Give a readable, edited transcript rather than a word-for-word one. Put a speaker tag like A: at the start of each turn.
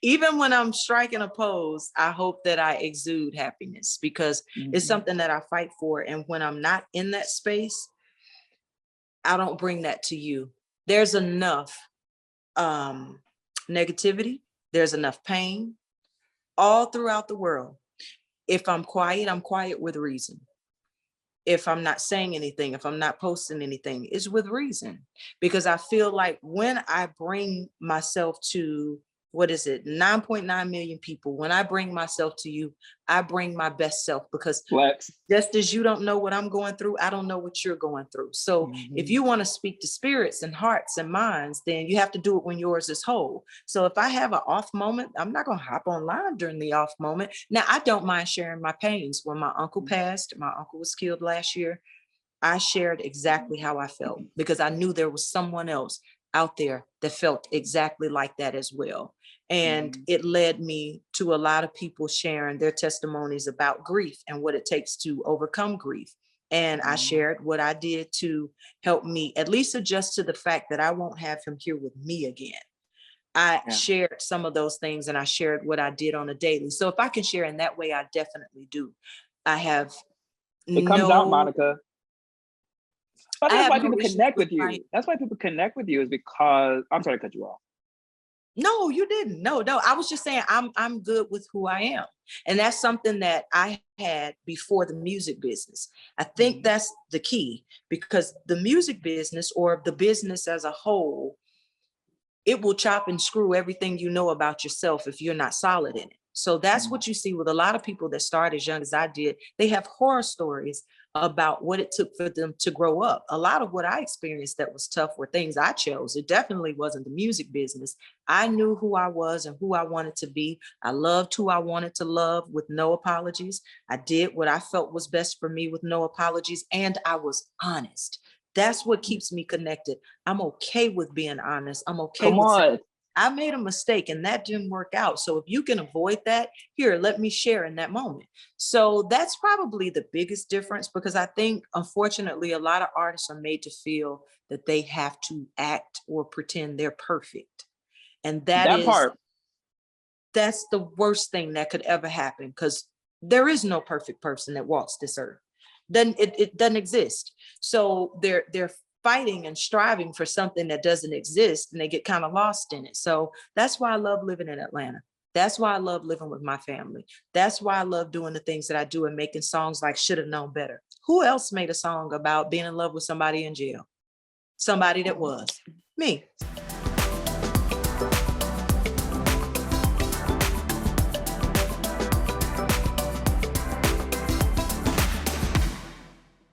A: Even when I'm striking a pose, I hope that I exude happiness because it's something that I fight for. And when I'm not in that space, I don't bring that to you. There's enough negativity. There's enough pain all throughout the world. If I'm quiet with reason. If I'm not saying anything, if I'm not posting anything, it's with reason. Because I feel like when I bring myself to, 9.9 million people, when I bring myself to you, I bring my best self, because just as you don't know what I'm going through, I don't know what you're going through. So if you want to speak to spirits and hearts and minds, then you have to do it when yours is whole. So if I have an off moment, I'm not going to hop online during the off moment. Now, I don't mind sharing my pains. When my uncle passed, my uncle was killed last year, I shared exactly how I felt because I knew there was someone else out there that felt exactly like that as well. And it led me to a lot of people sharing their testimonies about grief and what it takes to overcome grief. And I shared what I did to help me at least adjust to the fact that I won't have him here with me again. I shared some of those things, and I shared what I did on a daily. So if I can share in that way, I definitely do. I have
B: it comes out, Monica. But that's why people connect with you. That's why people connect with you, is because I'm sorry to cut you off.
A: No, you didn't. No. I was just saying I'm good with who I am. And that's something that I had before the music business. I think that's the key, because the music business, or the business as a whole, it will chop and screw everything you know about yourself if you're not solid in it. So that's what you see with a lot of people that start as young as I did. They have horror stories about what it took for them to grow up. A lot of what I experienced that was tough were things I chose. It definitely wasn't the music business. I knew who I was and who I wanted to be. I loved who I wanted to love with no apologies. I did what I felt was best for me with no apologies. And I was honest. That's what keeps me connected. I'm okay with being honest. I'm okay with saying, I made a mistake and that didn't work out. So if you can avoid that, here, let me share in that moment. So that's probably the biggest difference, because I think, unfortunately, a lot of artists are made to feel that they have to act or pretend they're perfect. And that's the worst thing that could ever happen, because there is no perfect person that walks this earth. Then it doesn't exist. So they're fighting and striving for something that doesn't exist, and they get kind of lost in it. So that's why I love living in Atlanta. That's why I love living with my family. That's why I love doing the things that I do and making songs like Should Have Known Better. Who else made a song about being in love with somebody in jail? Somebody that was me.